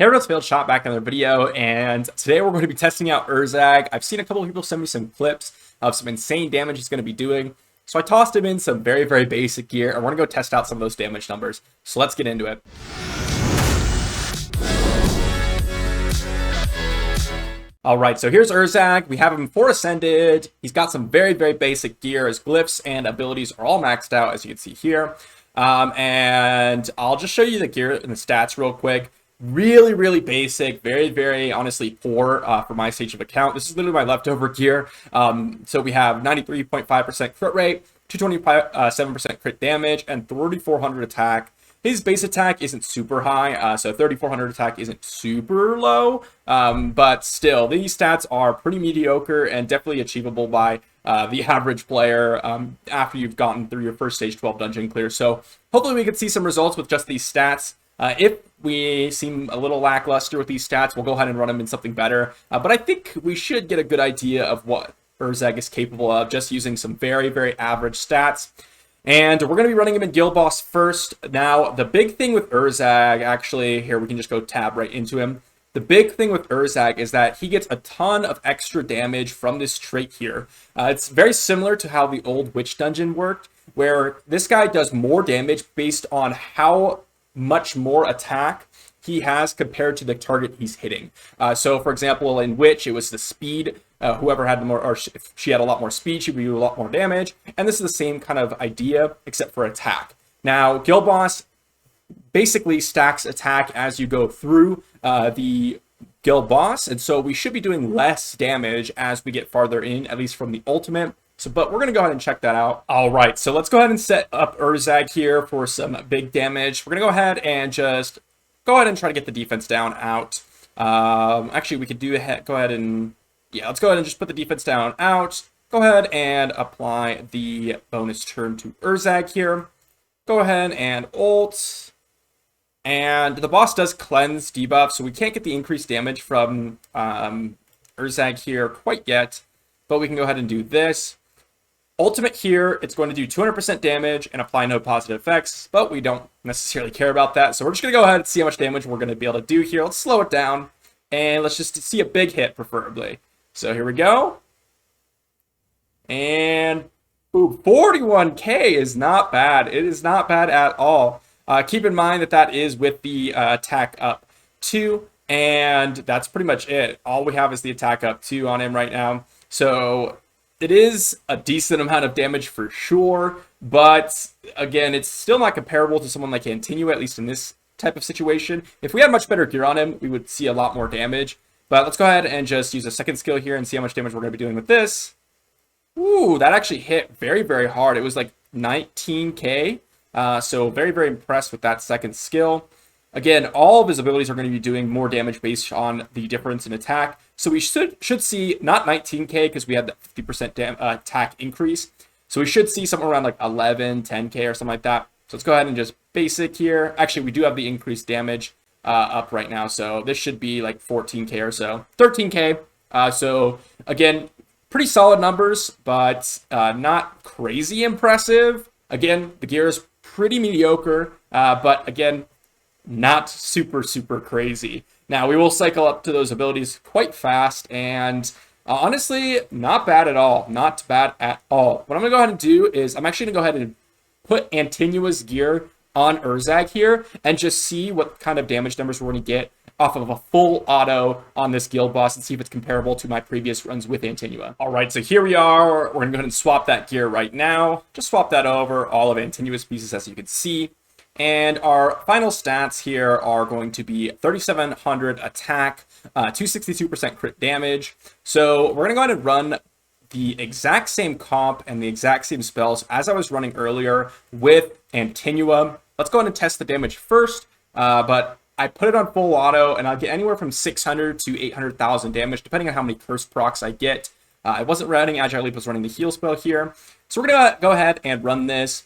Hey everyone, it's Failed Shot back in another video, and today we're going to be testing out Urzag. I've seen a couple of people send me some clips of some insane damage he's going to be doing, so I tossed him in some very basic gear. I want to go test out some of those damage numbers, so let's get into it. Alright, so here's Urzag. We have him 4 Ascended. He's got some very basic gear. His glyphs and abilities are all maxed out, as you can see here. And I'll just show you the gear and the stats real quick. Really basic, very honestly poor for my stage of account. This is literally my leftover gear. So we have 93.5% crit rate, 227% crit damage, and 3400 attack. His base attack isn't super high, so 3400 attack isn't super low, but still, these stats are pretty mediocre and definitely achievable by the average player after you've gotten through your first stage 12 dungeon clear. So hopefully we can see some results with just these stats. If we seem a little lackluster with these stats, we'll go ahead and run them in something better. But I think we should get a good idea of what Urzag is capable of just using some very average stats. And we're going to be running him in Guild Boss first. Now, the big thing with Urzag, actually, here we can just go tab right into him. The big thing with Urzag is that he gets a ton of extra damage from this trait here. It's very similar to how the old Witch Dungeon worked, where this guy does more damage based on how much more attack he has compared to the target he's hitting. So, for example, in Witch, it was the speed. Whoever had more, or if she had a lot more speed, she would do a lot more damage. And this is the same kind of idea, except for attack. Now, Guild Boss basically stacks attack as you go through the Guild Boss, and so we should be doing less damage as we get farther in, at least from the ultimate. So, but we're going to go ahead and check that out. All right, so let's go ahead and set up Urzag here for some big damage. We're going to go ahead and just go ahead and try to get the defense down out. Actually, we could go ahead and, yeah, let's go ahead and just put the defense down out. Go ahead and apply the bonus turn to Urzag here. Go ahead and ult. And the boss does cleanse debuff, so we can't get the increased damage from Urzag here quite yet. But we can go ahead and do this. Ultimate here, it's going to do 200% damage and apply no positive effects, but we don't necessarily care about that. So we're just going to go ahead and see how much damage we're going to be able to do here. Let's slow it down, and let's just see a big hit, preferably. So here we go. And ooh, 41k is not bad. It is not bad at all. Keep in mind that that is with the attack up 2, and that's pretty much it. All we have is the attack up 2 on him right now. So it is a decent amount of damage for sure, but again, it's still not comparable to someone like Antinua, at least in this type of situation. If we had much better gear on him, we would see a lot more damage. But let's go ahead and just use a second skill here and see how much damage we're going to be doing with this. Ooh, that actually hit very hard. It was like 19k. So very impressed with that second skill. Again, all of his abilities are going to be doing more damage based on the difference in attack. So we should see not 19k because we had that 50% attack increase. So we should see somewhere around like 11, 10k or something like that. So let's go ahead and just basic here. Actually, we do have the increased damage up right now. So this should be like 14k or so. 13k. So again, pretty solid numbers, but not crazy impressive. Again, the gear is pretty mediocre, but again, not super crazy. Now, we will cycle up to those abilities quite fast, and honestly, not bad at all. Not bad at all. What I'm going to go ahead and do is I'm actually going to go ahead and put Antinua's gear on Urzag here and just see what kind of damage numbers we're going to get off of a full auto on this guild boss and see if it's comparable to my previous runs with Antinua. All right, so here we are. We're going to go ahead and swap that gear right now. Just swap that over, all of Antinua's pieces, as you can see. And our final stats here are going to be 3,700 attack, 262% crit damage. So we're going to go ahead and run the exact same comp and the exact same spells as I was running earlier with Antinua. Let's go ahead and test the damage first, but I put it on full auto, and I'll get anywhere from 600 to 800,000 damage, depending on how many curse procs I get. I wasn't running Agile Leap, I was running the heal spell here. So we're going to go ahead and run this.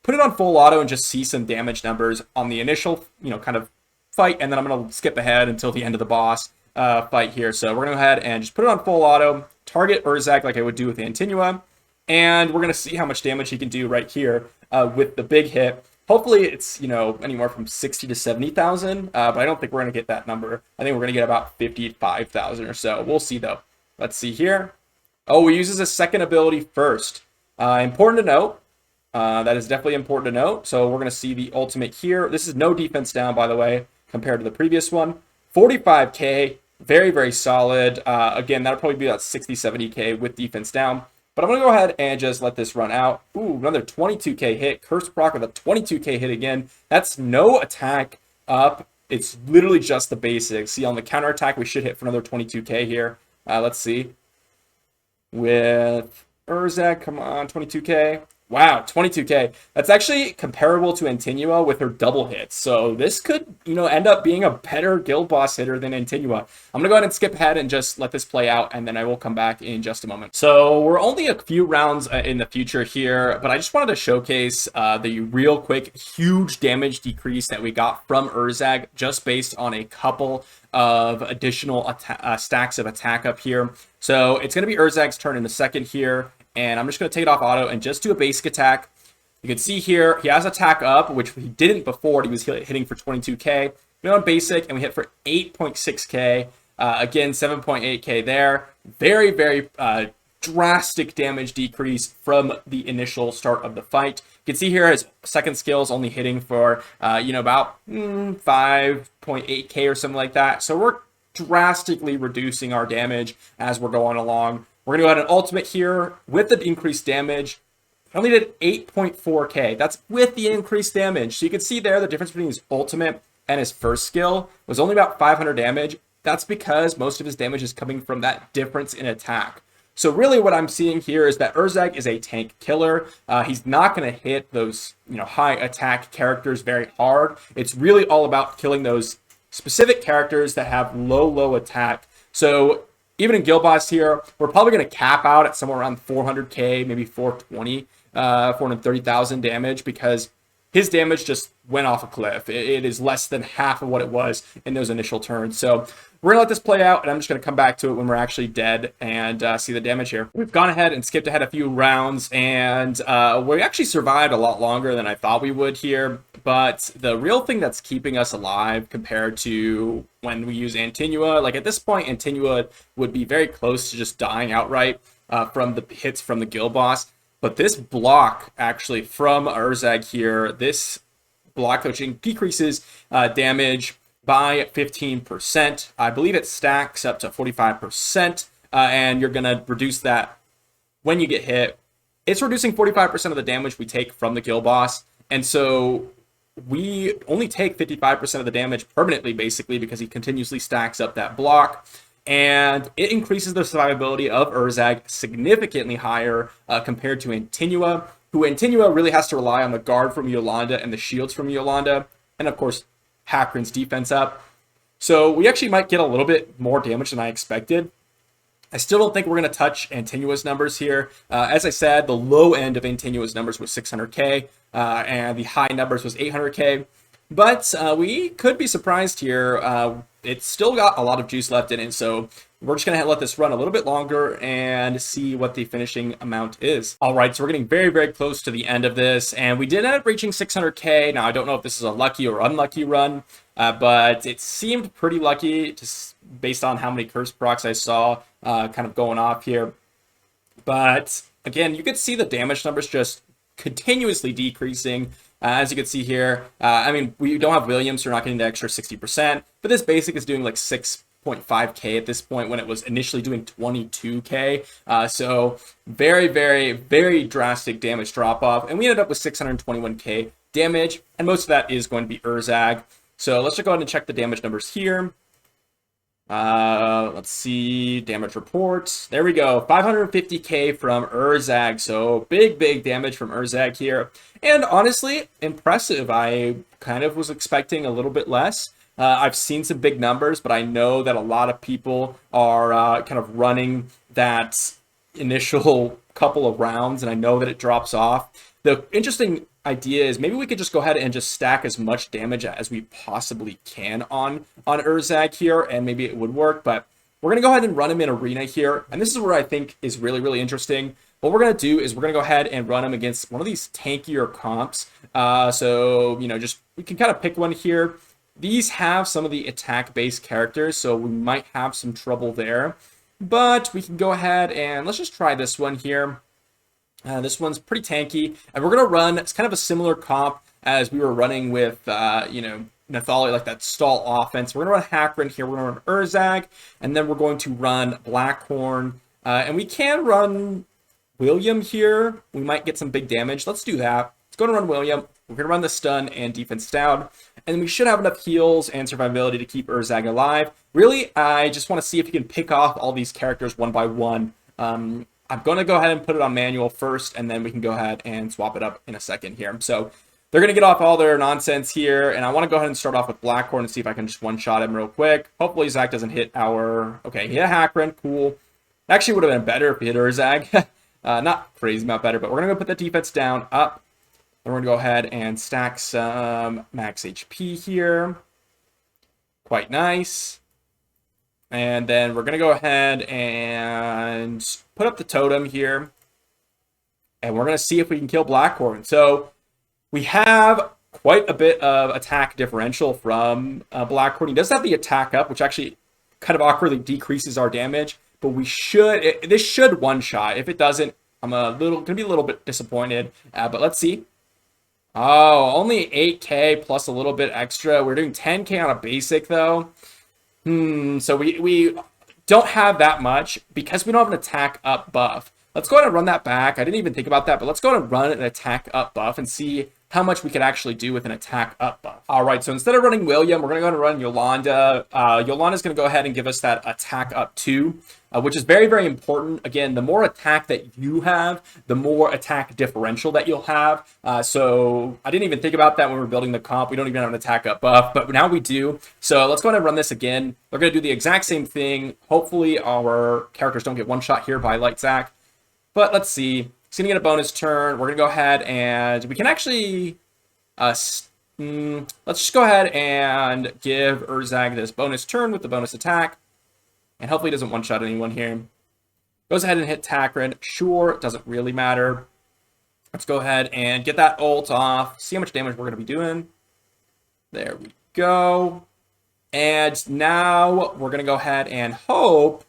Put it on full auto and just see some damage numbers on the initial, kind of fight, and then I'm going to skip ahead until the end of the boss fight here. So we're going to go ahead and just put it on full auto, target Urzag like I would do with Antinua, and we're going to see how much damage he can do right here with the big hit. Hopefully it's, you know, anywhere from 60 to 70,000, but I don't think we're going to get that number. I think we're going to get about 55,000 or so. We'll see though. Let's see here. Oh, he uses a second ability first. Important to note. That is definitely important to note. So we're going to see the ultimate here. This is no defense down, by the way, compared to the previous one. 45k, very, very solid. Again, that'll probably be about 60, 70k with defense down. But I'm going to go ahead and just let this run out. Ooh, another 22k hit. Curse proc with a 22k hit again. That's no attack up. It's literally just the basics. See, on the counter attack, we should hit for another 22k here. Let's see. With Urzag, come on, 22k. Wow, 22k. That's actually comparable to Antinua with her double hits. So this could, you know, end up being a better guild boss hitter than Antinua. I'm going to go ahead and skip ahead and just let this play out, and then I will come back in just a moment. So we're only a few rounds in the future here, but I just wanted to showcase the real quick, huge damage decrease that we got from Urzag just based on a couple of additional stacks of attack up here. So it's going to be Urzag's turn in a second here. And I'm just going to take it off auto and just do a basic attack. You can see here, he has attack up, which he didn't before. He was hitting for 22k. We on basic, and we hit for 8.6k. Again, 7.8k there. Very, very drastic damage decrease from the initial start of the fight. You can see here his second skill is only hitting for, you know, about 5.8k or something like that. So we're drastically reducing our damage as we're going along. We're going to go ahead and ultimate here with the increased damage. I only did 8.4k. That's with the increased damage. So you can see there the difference between his ultimate and his first skill was only about 500 damage. That's because most of his damage is coming from that difference in attack. So really what I'm seeing here is that Urzag is a tank killer. He's not going to hit those, you know, high attack characters very hard. It's really all about killing those specific characters that have low attack. So even in Guild Boss here, we're probably going to cap out at somewhere around 400k, maybe 420, 430,000 damage, because his damage just went off a cliff. It is less than half of what it was in those initial turns. So we're going to let this play out, and I'm just going to come back to it when we're actually dead and see the damage here. We've gone ahead and skipped ahead a few rounds, and we actually survived a lot longer than I thought we would here. But the real thing that's keeping us alive compared to when we use Antinua, like at this point, Antinua would be very close to just dying outright from the hits from the guild boss. But this block actually from Urzag here, this block coaching decreases damage by 15%. I believe it stacks up to 45%, and you're going to reduce that when you get hit. It's reducing 45% of the damage we take from the guild boss, and so we only take 55% of the damage permanently, basically, because he continuously stacks up that block. And it increases the survivability of Urzag significantly higher compared to Antinua, who Antinua really has to rely on the guard from Yolanda and the shields from Yolanda, and of course, Hakrin's defense up. So we actually might get a little bit more damage than I expected. I still don't think we're going to touch Antinua's numbers here. As I said, the low end of Antinua's numbers was 600k, and the high numbers was 800k. But we could be surprised here. It's still got a lot of juice left in it, so we're just going to let this run a little bit longer and see what the finishing amount is. All right, so we're getting very, very close to the end of this, and we did end up reaching 600k. Now, I don't know if this is a lucky or unlucky run, but it seemed pretty lucky just based on how many curse procs I saw kind of going off here. But again, you could see the damage numbers just continuously decreasing. As you can see here, I mean, we don't have Williams, so we're not getting the extra 60%, but this basic is doing like 6.5k at this point when it was initially doing 22k. So very, very, very drastic damage drop off, and we ended up with 621k damage, and most of that is going to be Urzag. So let's just go ahead and check the damage numbers here. Let's see, damage reports. There we go, 550k from Urzag. So big damage from Urzag here. And honestly, impressive. I kind of was expecting a little bit less. I've seen some big numbers, but I know that a lot of people are kind of running that initial couple of rounds, and I know that it drops off. The interesting idea is maybe we could just go ahead and just stack as much damage as we possibly can on Urzag here, and maybe it would work. But we're going to go ahead and run him in arena here. And this is where I think is really, really interesting. What we're going to do is we're going to go ahead and run him against one of these tankier comps. So, you know, just we can kind of pick one here. These have some of the attack-based characters, so we might have some trouble there. But we can go ahead and let's just try this one here. This one's pretty tanky. And we're going to run, it's kind of a similar comp as we were running with, you know, Nathali, like that stall offense. We're going to run Hackran here. We're going to run Urzag. And then we're going to run Blackhorn. And we can run William here. We might get some big damage. Let's do that. Let's go and run William. We're going to run the stun and defense down. And we should have enough heals and survivability to keep Urzag alive. Really, I just want to see if you can pick off all these characters one by one. I'm going to go ahead and put it on manual first, and then we can go ahead and swap it up in a second here. So they're going to get off all their nonsense here, and I want to go ahead and start off with Blackhorn and see if I can just one-shot him real quick. Hopefully Zach doesn't hit our... Okay, he hit Hackran. Cool. Actually would have been better if he hit Urzag. Not crazy amount better, but we're going to go put the defense down, up. And we're going to go ahead and stack some max HP here. Quite nice. And then we're going to go ahead and put up the totem here. And we're going to see if we can kill Blackhorn. So we have quite a bit of attack differential from Blackhorn. He does have the attack up, which actually kind of awkwardly decreases our damage. But we should, this should one-shot. If it doesn't, I'm going to be a little bit disappointed. But let's see. Oh, only 8k plus a little bit extra. We're doing 10k on a basic, though. So we don't have that much because we don't have an attack up buff. Let's go ahead and run that back. I didn't even think about that, but let's go ahead and run an attack up buff and see how much we could actually do with an attack up buff. All right, so instead of running William, we're going to go ahead and run Yolanda. Yolanda's going to go ahead and give us that attack up 2, which is very, very important. Again, the more attack that you have, the more attack differential that you'll have. So I didn't even think about that when we were building the comp. We don't even have an attack up buff, but now we do. So let's go ahead and run this again. We're going to do the exact same thing. Hopefully our characters don't get one shot here by Light Zach. But let's see. He's going to get a bonus turn. We're going to go ahead and we can actually... let's just go ahead and give Urzag this bonus turn with the bonus attack. And hopefully he doesn't one-shot anyone here. Goes ahead and hit Hackran. Sure, it doesn't really matter. Let's go ahead and get that ult off. See how much damage we're going to be doing. There we go. And now we're going to go ahead and hope...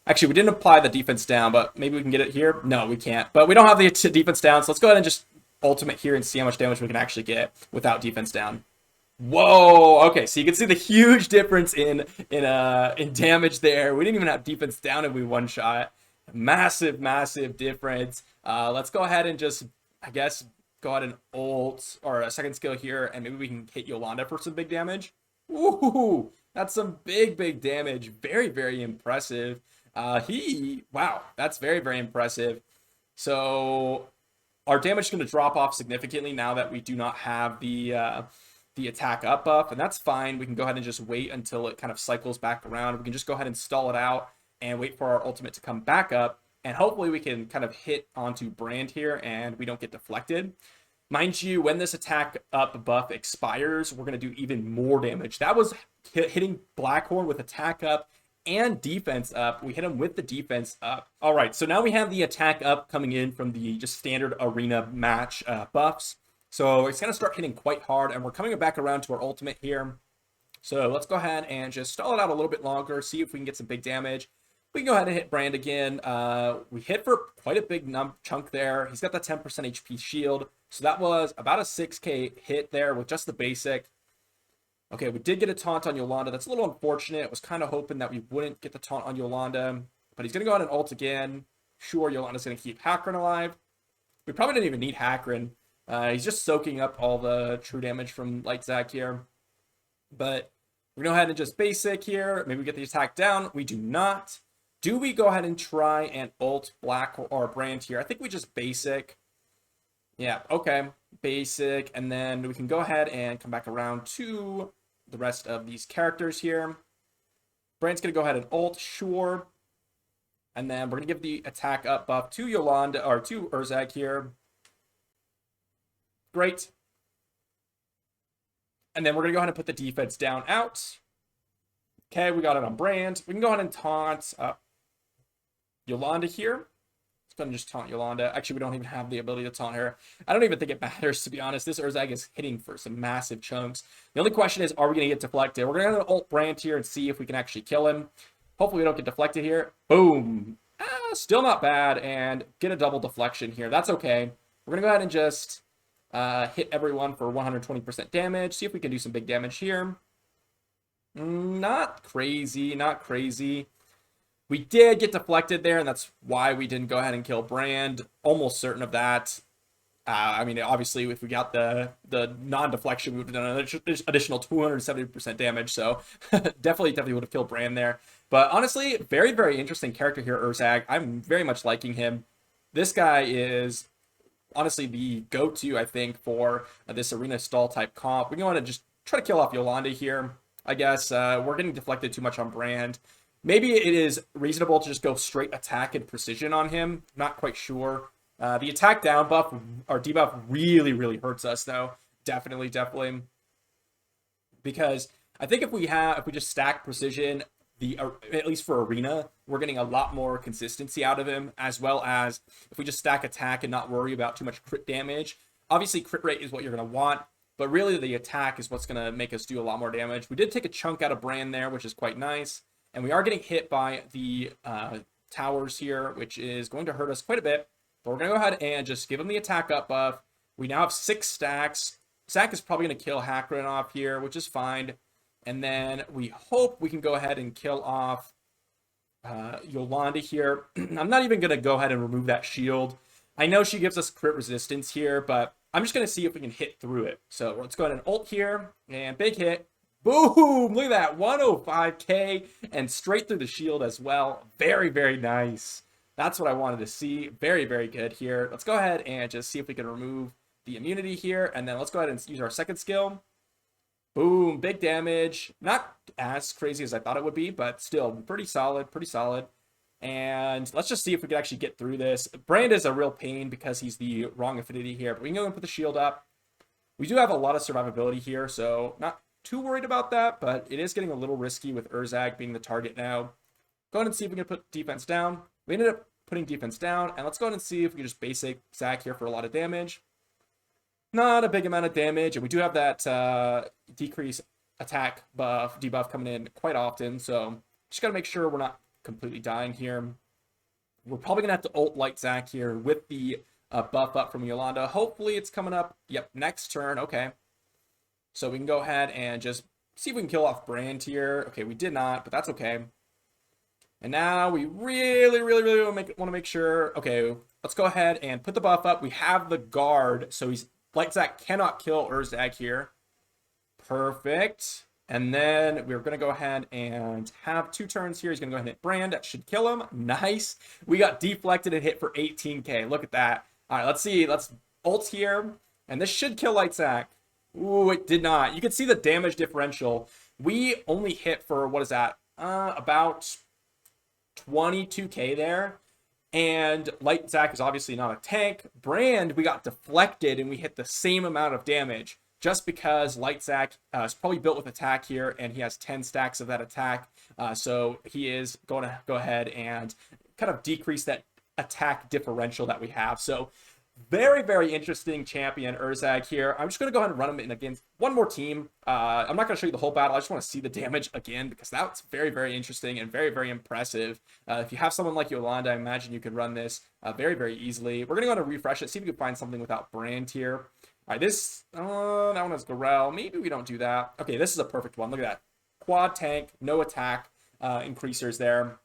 Actually, we didn't apply the defense down, but maybe we can get it here. No, we can't. But we don't have the defense down, so let's go ahead and just ultimate here and see how much damage we can actually get without defense down. Whoa! Okay, so you can see the huge difference in damage there. We didn't even have defense down and we one-shot. Massive, massive difference. Let's go ahead and just, I guess, go ahead and ult or a second skill here, and maybe we can hit Yolanda for some big damage. Ooh, that's some big, big damage. Very, very impressive. Wow, that's very, very impressive. So our damage is going to drop off significantly now that we do not have the attack up buff, and that's fine. We can go ahead and just wait until it kind of cycles back around. We can just go ahead and stall it out and wait for our ultimate to come back up, and hopefully we can kind of hit onto Brand here and we don't get deflected. Mind you, when this attack up buff expires, we're going to do even more damage. That was hitting Blackhorn with attack up and defense up. We hit him with the defense up. All right, so now we have the attack up coming in from the just standard arena match buffs. So it's going to start hitting quite hard, and we're coming back around to our ultimate here. So let's go ahead and just stall it out a little bit longer, see if we can get some big damage. We can go ahead and hit Brand again. We hit for quite a big chunk there. He's got the 10% HP shield. So that was about a 6k hit there with just the basic. Okay, we did get a taunt on Yolanda. That's a little unfortunate. I was kind of hoping that we wouldn't get the taunt on Yolanda. But he's going to go ahead and ult again. Sure, Yolanda's going to keep Hackran alive. We probably didn't even need Hackran. He's just soaking up all the true damage from Light Zach here. But we're going to go ahead and just basic here. Maybe we get the attack down. We do not. Do we go ahead and try and ult Black or Brand here? I think we just basic. Yeah, okay. Basic. And then we can go ahead and come back around to the rest of these characters here. Brand's going to go ahead and ult, sure. And then we're going to give the attack up buff to Yolanda, or to Urzag here. Great. And then we're going to go ahead and put the defense down out. Okay, we got it on brand. We can go ahead and taunt Yolanda here. Let's go ahead and just taunt Yolanda. Actually, we don't even have the ability to taunt her. I don't even think it matters, to be honest. This Urzag is hitting for some massive chunks. The only question is, are we going to get deflected? We're going to ult brand here and see if we can actually kill him. Hopefully, we don't get deflected here. Boom. Still not bad, and get a double deflection here. That's okay. We're going to go ahead and just hit everyone for 120% damage. See if we can do some big damage here. Not crazy, not crazy. We did get deflected there, and that's why we didn't go ahead and kill Brand. Almost certain of that. I mean, obviously, if we got the non-deflection, we would have done an additional 270% damage, so definitely would have killed Brand there. But honestly, very, very interesting character here, Urzag. I'm very much liking him. This guy is honestly the go-to, I think, for this arena stall type comp. We want to just try to kill off Yolanda here. I guess we're getting deflected too much on Brand. Maybe it is reasonable to just go straight attack and precision on him. Not quite sure. The attack down buff or debuff really, really hurts us though. Definitely. Because I think if we just stack precision, at least for arena, we're getting a lot more consistency out of him, as well as if we just stack attack and not worry about too much crit damage. Obviously, crit rate is what you're going to want, but really the attack is what's going to make us do a lot more damage. We did take a chunk out of Brand there, which is quite nice. And we are getting hit by the towers here, which is going to hurt us quite a bit. But we're going to go ahead and just give him the attack up buff. We now have 6 stacks. Zac is probably going to kill Hackran off here, which is fine. And then we hope we can go ahead and kill off Yolanda here. I'm not even going to go ahead and remove that shield. I know she gives us crit resistance here, but I'm just going to see if we can hit through it. So let's go ahead and ult here. And big hit. Boom! Look at that, 105k, and straight through the shield as well. Very, very nice. That's what I wanted to see. Very, very good here. Let's go ahead and just see if we can remove the immunity here, and then let's go ahead and use our second skill. Boom, big damage. Not as crazy as I thought it would be, but still pretty solid, And let's just see if we can actually get through this. Brand is a real pain because he's the wrong affinity here, but we can go and put the shield up. We do have a lot of survivability here, so not too worried about that, but it is getting a little risky with Urzag being the target now. Go ahead and see if we can put defense down. We ended up putting defense down, and let's go ahead and see if we can just basic Zac here for a lot of damage. Not a big amount of damage, and we do have that decrease attack buff, debuff coming in quite often, so just gotta make sure we're not completely dying here. We're probably gonna have to ult light Zac here with the buff up from Yolanda. Hopefully it's coming up, yep, next turn, okay. So we can go ahead and just see if we can kill off Brand here. Okay, we did not, but that's okay. And now we really want to make sure. Okay, let's go ahead and put the buff up. We have the guard, so Light Zac cannot kill Urzag here. Perfect. And then we're going to go ahead and have 2 turns here. He's going to go ahead and hit Brand. That should kill him. Nice. We got deflected and hit for 18k. Look at that. All right, let's see. Let's ult here. And this should kill Light Zac. Ooh, it did not. You can see the damage differential. We only hit for, what is that? About 22k there. And Light Zac is obviously not a tank. Brand, we got deflected and we hit the same amount of damage. Just because Light Zac is probably built with attack here, and he has 10 stacks of that attack. So he is going to go ahead and kind of decrease that attack differential that we have. So very interesting champion, Urzag here. I'm just going to go ahead and run him in against one more team. I'm not going to show you the whole battle. I just want to see the damage again, because that's very interesting and very impressive. If you have someone like Yolanda, I imagine you could run this very easily. We're going to go ahead and refresh it, see if we can find something without Brand here. All right, that one has Garel. Maybe we don't do that. Okay, this is a perfect one. Look at that. Quad tank, no attack increasers there.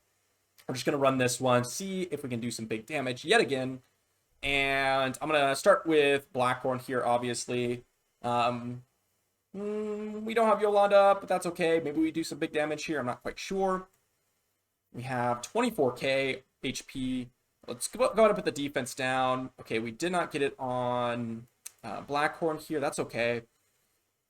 We're just going to run this one, see if we can do some big damage yet again. And I'm going to start with Blackhorn here, obviously. We don't have Yolanda up, but that's okay. Maybe we do some big damage here. I'm not quite sure. We have 24k HP. Let's go ahead and put the defense down. Okay, we did not get it on Blackhorn here. That's okay.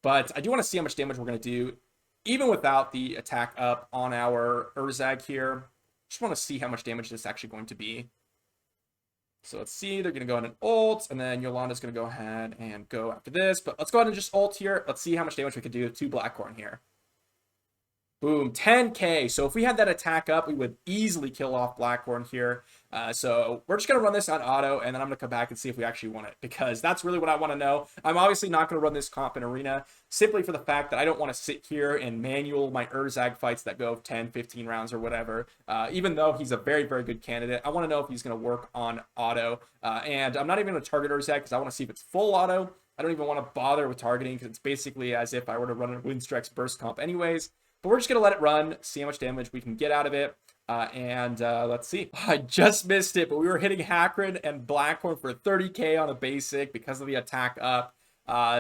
But I do want to see how much damage we're going to do, even without the attack up on our Urzag here. Just want to see how much damage this is actually going to be. So let's see, they're going to go ahead and ult, and then Yolanda's going to go ahead and go after this. But let's go ahead and just ult here. Let's see how much damage we can do to Blackhorn here. Boom, 10k. So if we had that attack up, we would easily kill off Blackhorn here. So we're just going to run this on auto, and then I'm going to come back and see if we actually want it, because that's really what I want to know. I'm obviously not going to run this comp in arena, simply for the fact that I don't want to sit here and manual my Urzag fights that go 10, 15 rounds or whatever. Even though he's a very, very good candidate, I want to know if he's going to work on auto. And I'm not even going to target Urzag because I want to see if it's full auto. I don't even want to bother with targeting because it's basically as if I were to run a Windstrex burst comp anyways. But we're just going to let it run, see how much damage we can get out of it. Let's see. I just missed it, but we were hitting Hakron and Blackhorn for 30k on a basic because of the attack up.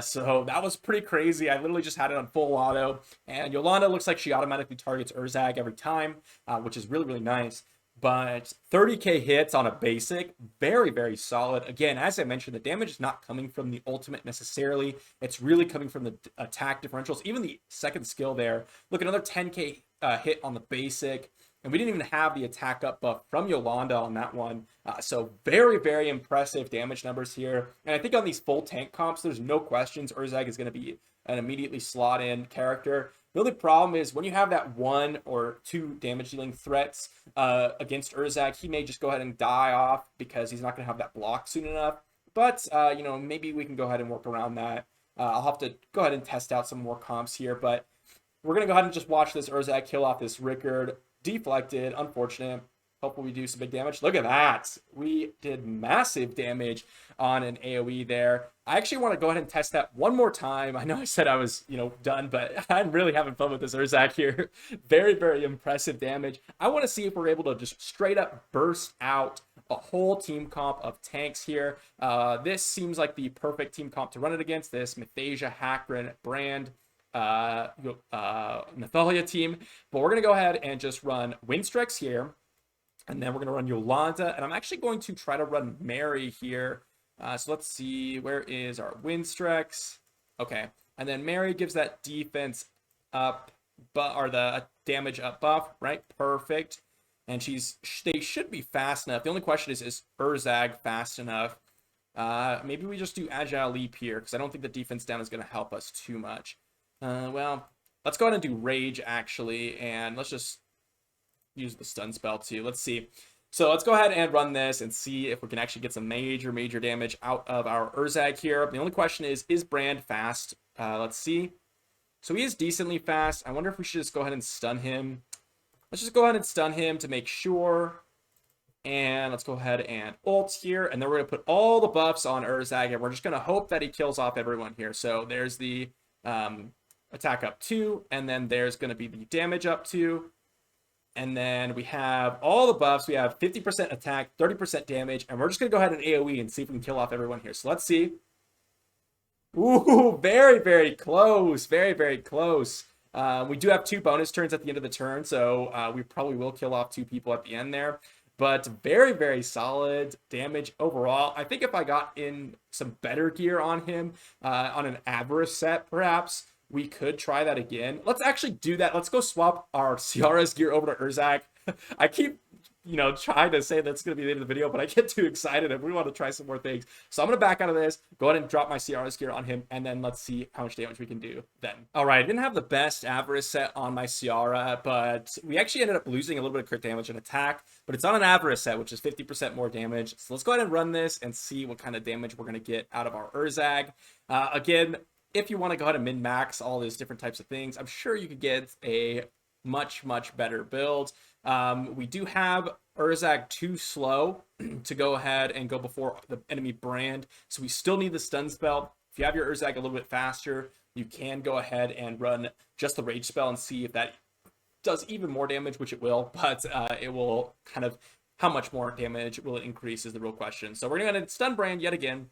So that was pretty crazy. I literally just had it on full auto. And Yolanda looks like she automatically targets Urzag every time, which is really, really nice. But 30k hits on a basic, very, very solid. Again, as I mentioned, the damage is not coming from the ultimate necessarily. It's really coming from the attack differentials. Even the second skill there. Look, another 10k hit on the basic. And we didn't even have the attack up buff from Yolanda on that one. So very, very impressive damage numbers here. And I think on these full tank comps, there's no questions Urzag is going to be an immediately slot in character. The only problem is when you have that 1 or 2 damage dealing threats against Urzag, he may just go ahead and die off because he's not going to have that block soon enough. But, you know, maybe we can go ahead and work around that. I'll have to go ahead and test out some more comps here. But we're going to go ahead and just watch this Urzag kill off this Rickard. Deflected, unfortunate. Hopefully we do some big damage. Look at that. We did massive damage on an AoE there. I actually want to go ahead and test that one more time. I know I said I was, done, but I'm really having fun with this Urzag here. Very, very impressive damage. I want to see if we're able to just straight up burst out a whole team comp of tanks here. This seems like the perfect team comp to run it against. This Mythasia, Hakron, Brand, Nathalia team. But we're going to go ahead and just run Windstrex here. And then we're going to run Yolanda. And I'm actually going to try to run Mary here. So let's see. Where is our Windstrex? Okay. And then Mary gives that defense up, or the damage up buff, right? Perfect. And they should be fast enough. The only question is Urzag fast enough? Maybe we just do Agile Leap here, because I don't think the defense down is going to help us too much. Well, let's go ahead and do Rage, actually. And let's just use the stun spell too. Let's see. So let's go ahead and run this and see if we can actually get some major damage out of our Urzag here. The only question is Brand fast? Let's see. So he is decently fast. I wonder if we should just go ahead and stun him. Let's just go ahead and stun him to make sure. And let's go ahead and ult here. And then we're going to put all the buffs on Urzag. And we're just going to hope that he kills off everyone here. So there's the attack up 2. And then there's going to be the damage up 2. And then we have all the buffs. We have 50% attack, 30% damage. And we're just going to go ahead and AoE and see if we can kill off everyone here. So let's see. Ooh, very, very close. Very, very close. We do have 2 bonus turns at the end of the turn. So we probably will kill off 2 people at the end there. But very, very solid damage overall. I think if I got in some better gear on him, on an Avarice set perhaps, we could try that again. Let's actually do that. Let's go swap our Ciara's gear over to Urzag. I keep, trying to say that's going to be the end of the video, but I get too excited and we want to try some more things. So I'm going to back out of this, go ahead and drop my Ciara's gear on him, and then let's see how much damage we can do then. All right, I didn't have the best Avarice set on my Ciara, but we actually ended up losing a little bit of crit damage and attack, but it's on an Avarice set, which is 50% more damage. So let's go ahead and run this and see what kind of damage we're going to get out of our Urzag. Again, if you want to go ahead and min-max all these different types of things, I'm sure you could get a much, much better build. We do have Urzag too slow to go ahead and go before the enemy Brand, so we still need the stun spell. If you have your Urzag a little bit faster, you can go ahead and run just the Rage spell and see if that does even more damage, which it will, but it will kind of, how much more damage will it increase is the real question. So we're going to stun Brand yet again.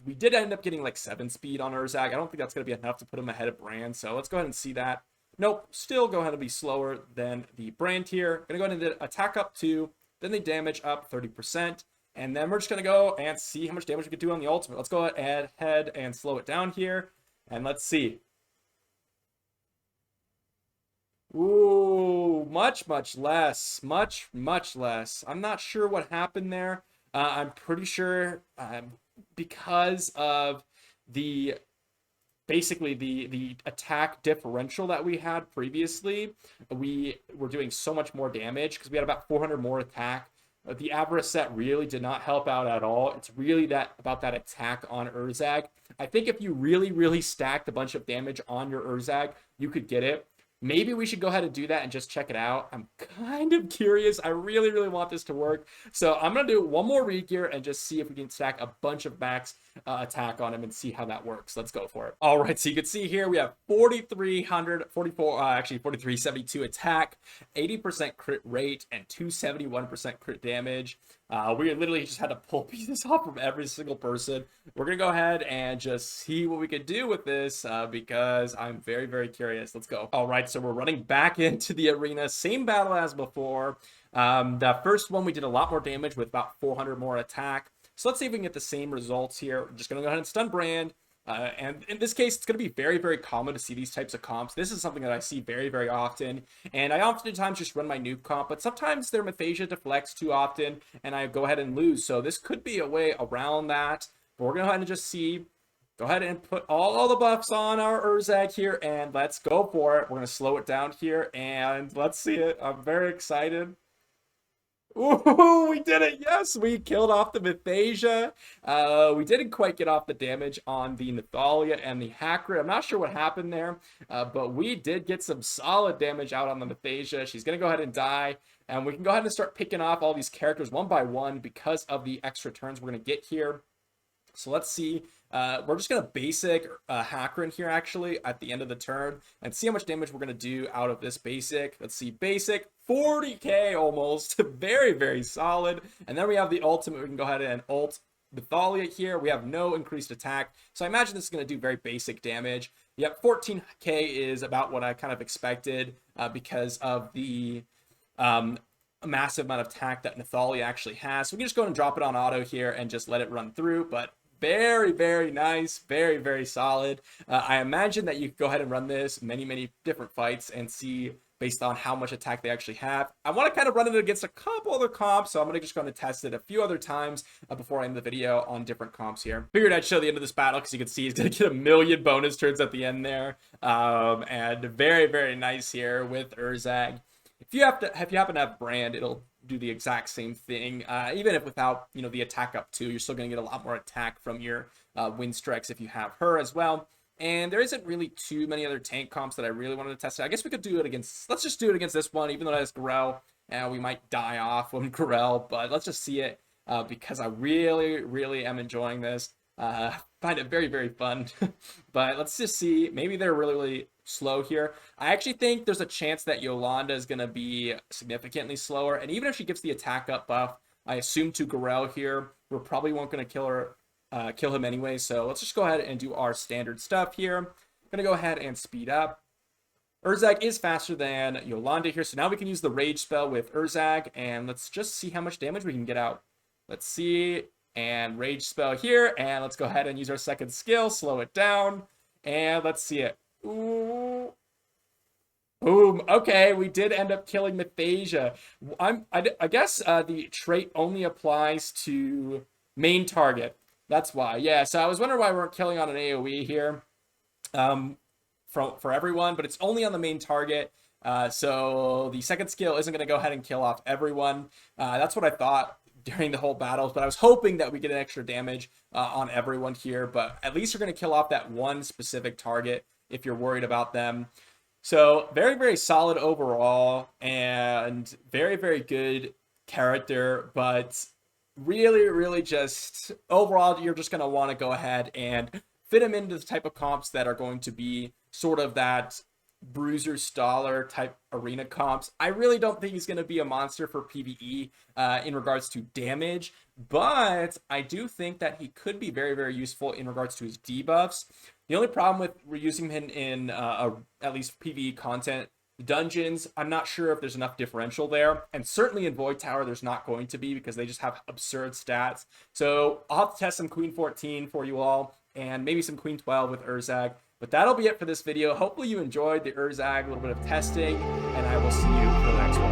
We did end up getting like 7 speed on Urzag. I don't think that's going to be enough to put him ahead of Brand, so let's go ahead and see that. Nope, still go ahead and be slower than the Brand here. Gonna go ahead and attack up 2, then the damage up 30%, and then we're just gonna go and see how much damage we can do on the ultimate. Let's go ahead and slow it down here, and let's see. Ooh, much less. Much less. I'm not sure what happened there. I'm pretty sure because of the basically the attack differential that we had previously. We were doing so much more damage because we had about 400 more attack. The Avarice set really did not help out at all. It's really about that attack on Urzag. I think if you really stacked a bunch of damage on your Urzag, you could get it. Maybe we should go ahead and do that and just check it out. I'm kind of curious. I really want this to work. So I'm going to do one more regear and just see if we can stack a bunch of max attack on him and see how that works. Let's go for it. All right, so you can see here we have 4372 attack, 80% crit rate, and 271% crit damage. We literally just had to pull pieces off from every single person. We're going to go ahead and just see what we could do with this because I'm very curious. Let's go. All right, so we're running back into the arena. Same battle as before. The first one, we did a lot more damage with about 400 more attack. So let's see if we can get the same results here. We're just going to go ahead and stun Brand. And in this case, it's going to be very common to see these types of comps. This is something that I see very often. And I oftentimes just run my nuke comp, but sometimes their Mephasia deflects too often, and I go ahead and lose. So this could be a way around that. But we're going to go ahead and just see. Go ahead and put all the buffs on our Urzag here, and let's go for it. We're going to slow it down here, and let's see it. I'm very excited. Ooh, we did it. Yes, we killed off the Mephasia. We didn't quite get off the damage on the Nathalia and the Hacker. I'm not sure what happened there, but we did get some solid damage out on the Mephasia. She's going to go ahead and die, and we can go ahead and start picking off all these characters one by one because of the extra turns we're going to get here. So let's see. We're just going to basic Hacker in here, actually, at the end of the turn and see how much damage we're going to do out of this basic. Let's see. Basic, 40k almost. Very solid. And then we have the ultimate. We can go ahead and ult Nathalia here. We have no increased attack. So I imagine this is going to do very basic damage. Yep, 14k is about what I kind of expected because of the massive amount of attack that Nathalia actually has. So we can just go and drop it on auto here and just let it run through. But very nice, very solid. I imagine that you could go ahead and run this many different fights and see based on how much attack they actually have. I want to kind of run it against a couple other comps, so I'm just going to test it a few other times before I end the video on different comps here. Figured I'd show the end of this battle because you can see he's going to get a million bonus turns at the end there. And very nice here with Urzag. If you happen to have Brand, it'll do the exact same thing. Even if without, the attack up 2, you're still going to get a lot more attack from your Windstrikes if you have her as well. And there isn't really too many other tank comps that I really wanted to test. I guess we could do it against, let's just do it against this one, even though it has Garel. And we might die off from Garel, but let's just see it because I really am enjoying this. Find it very fun. But let's just see. Maybe they're really slow here. I actually think there's a chance that Yolanda is going to be significantly slower. And even if she gives the attack up buff, I assume to Garel here, we're probably won't going to kill him anyway. So let's just go ahead and do our standard stuff here. I'm going to go ahead and speed up. Urzag is faster than Yolanda here. So now we can use the Rage spell with Urzag. And let's just see how much damage we can get out. Let's see. And Rage spell here. And let's go ahead and use our second skill. Slow it down. And let's see it. Ooh. Boom. Okay, we did end up killing Mephasia. I guess the trait only applies to main target. That's why. Yeah, so I was wondering why we weren't killing on an AoE here for everyone, but it's only on the main target. So the second skill isn't going to go ahead and kill off everyone. That's what I thought during the whole battles, but I was hoping that we get an extra damage on everyone here, but at least you're going to kill off that one specific target if you're worried about them. So very solid overall and very good character, but really just overall you're just going to want to go ahead and fit him into the type of comps that are going to be sort of that bruiser staller type arena comps. I really don't think he's going to be a monster for PvE in regards to damage, but I do think that he could be very useful in regards to his debuffs. The only problem with reusing him in at least PvE content dungeons, I'm not sure if there's enough differential there, and certainly in Void Tower there's not going to be because they just have absurd stats. So I'll have to test some Queen 14 for you all and maybe some Queen 12 with Urzag. But that'll be it for this video. Hopefully you enjoyed the Urzag, a little bit of testing, and I will see you for the next one.